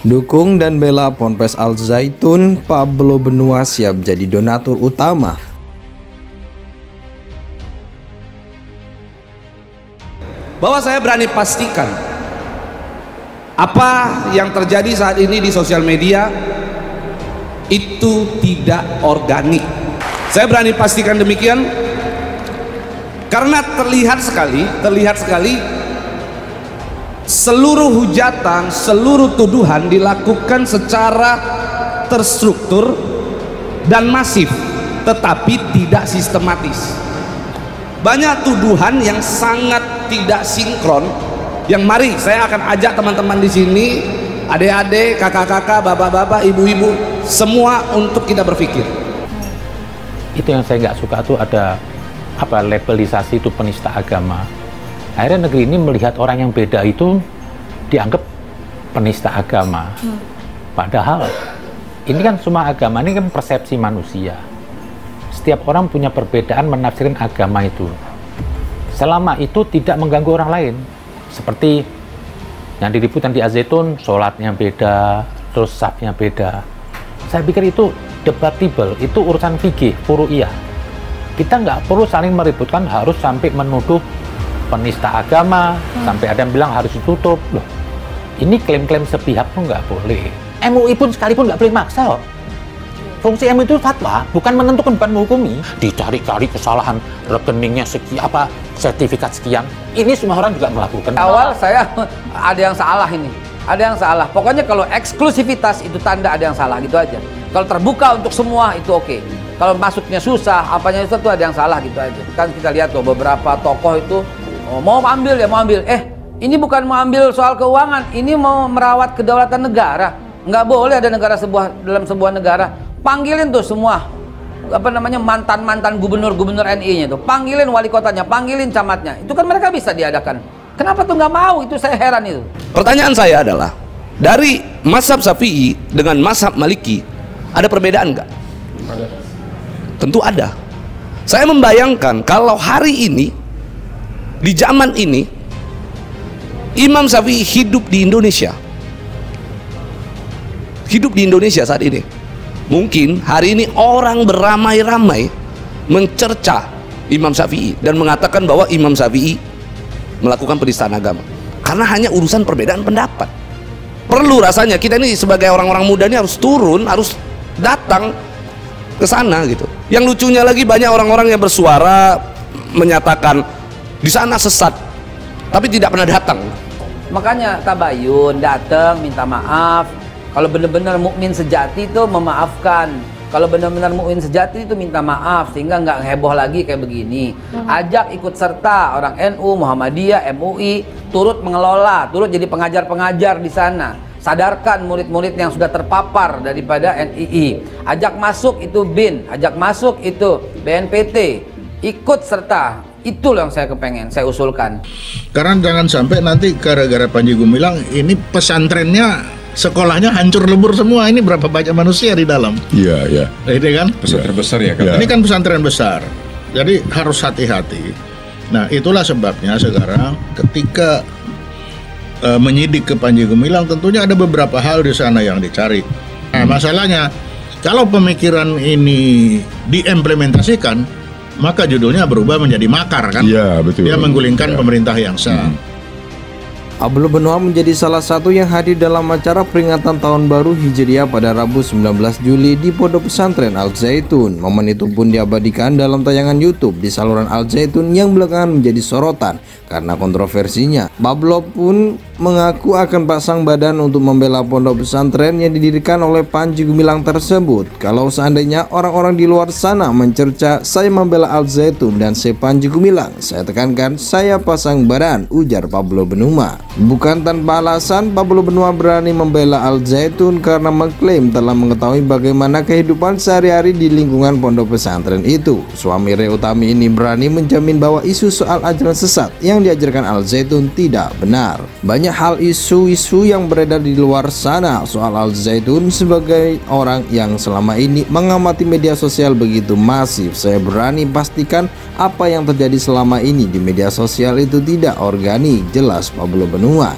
Dukung dan bela Ponpes Al Zaitun, Pablo Benua siap jadi donatur utama. Bahwa saya berani pastikan apa yang terjadi saat ini di sosial media itu tidak organik. Saya berani pastikan demikian karena terlihat sekali seluruh hujatan, seluruh tuduhan dilakukan secara terstruktur dan masif, tetapi tidak sistematis. Banyak tuduhan yang sangat tidak sinkron, yang mari saya akan ajak teman-teman di sini, adik-adik, kakak-kakak, bapak-bapak, ibu-ibu, semua untuk kita berpikir. Itu yang saya nggak suka tuh ada labelisasi itu penista agama. Akhirnya negeri ini melihat orang yang beda itu dianggap penista agama. Padahal ini kan semua agama ini kan persepsi manusia. Setiap orang punya perbedaan menafsirkan agama itu. Selama itu tidak mengganggu orang lain. Seperti yang diributkan di Al-Zaitun, sholatnya beda, terus safnya beda. Saya pikir itu debatable, itu urusan fikih, furu'iyah. Kita nggak perlu saling meributkan harus sampai menuduh penista agama, sampai ada yang bilang harus ditutup. Loh, ini klaim-klaim sepihak tuh nggak boleh. MUI pun sekalipun nggak boleh maksa loh. Fungsi MUI itu fatwa, bukan menentukan, bukan menghukumi. Dicari-cari kesalahan rekeningnya sekian, sertifikat sekian. Ini semua orang juga melakukan. Awal saya ada yang salah ini, ada yang salah. Pokoknya kalau eksklusivitas itu tanda ada yang salah gitu aja. Kalau terbuka untuk semua itu oke. Kalau masuknya susah, apanya susah itu ada yang salah gitu aja. Kan kita lihat tuh beberapa tokoh itu mau ambil ya mau ambil. Ini bukan mau ambil soal keuangan, ini mau merawat kedaulatan negara. Nggak boleh ada negara dalam sebuah negara. Panggilin tuh semua mantan gubernur NI-nya tuh, panggilin wali kotanya, panggilin camatnya. Itu kan mereka bisa diadakan. Kenapa tuh nggak mau? Itu saya heran itu. Pertanyaan saya adalah, dari mazhab Syafi'i dengan mazhab Maliki ada perbedaan nggak? Tentu ada. Saya membayangkan kalau hari ini, di zaman ini, Imam Syafi'i hidup di Indonesia saat ini, mungkin hari ini orang beramai-ramai mencerca Imam Syafi'i dan mengatakan bahwa Imam Syafi'i melakukan penistaan agama karena hanya urusan perbedaan pendapat. Perlu rasanya kita ini sebagai orang-orang muda ini harus turun, harus datang ke sana gitu. Yang lucunya lagi banyak orang-orang yang bersuara menyatakan di sana sesat, tapi tidak pernah datang. Makanya tabayun, datang, minta maaf. Kalau benar-benar mukmin sejati itu memaafkan. Kalau benar-benar mukmin sejati itu minta maaf sehingga nggak heboh lagi kayak begini. Ajak ikut serta orang NU, Muhammadiyah, MUI turut mengelola, turut jadi pengajar-pengajar di sana. Sadarkan murid-murid yang sudah terpapar daripada NII. Ajak masuk itu BIN, ajak masuk itu BNPT. Ikut serta. Itu yang saya kepengen, saya usulkan. Karena jangan sampai nanti gara-gara Panji Gumilang ini pesantrennya, sekolahnya hancur lebur semua. Ini berapa banyak manusia di dalam? Iya, iya. Ini kan Pesantren besar ya kan? Ini kan pesantren besar. Jadi harus hati-hati. Nah, itulah sebabnya sekarang ketika menyidik ke Panji Gumilang, tentunya ada beberapa hal di sana yang dicari. Nah, masalahnya kalau pemikiran ini diimplementasikan, maka judulnya berubah menjadi makar kan? Iya, betul. Dia menggulingkan pemerintah yang sah. Pablo Benua menjadi salah satu yang hadir dalam acara peringatan Tahun Baru Hijriah pada Rabu 19 Juli di Pondok Pesantren Al Zaitun. Momen itu pun diabadikan dalam tayangan YouTube di saluran Al Zaitun yang belakangan menjadi sorotan karena kontroversinya. Pablo pun mengaku akan pasang badan untuk membela pondok pesantren yang didirikan oleh Panji Gumilang tersebut. Kalau seandainya orang-orang di luar sana mencerca saya membela Al Zaitun dan saya Panji Gumilang, saya tekankan saya pasang badan, ujar Pablo Benua. Bukan tanpa alasan, Pablo Benua berani membela Al Zaitun karena mengklaim telah mengetahui bagaimana kehidupan sehari-hari di lingkungan pondok pesantren itu. Suami Ray Utami ini berani menjamin bahwa isu soal ajaran sesat yang diajarkan Al Zaitun tidak benar. Banyak hal isu-isu yang beredar di luar sana soal Al Zaitun. Sebagai orang yang selama ini mengamati media sosial begitu masif, saya berani pastikan apa yang terjadi selama ini di media sosial itu tidak organik, jelas Pablo Benua.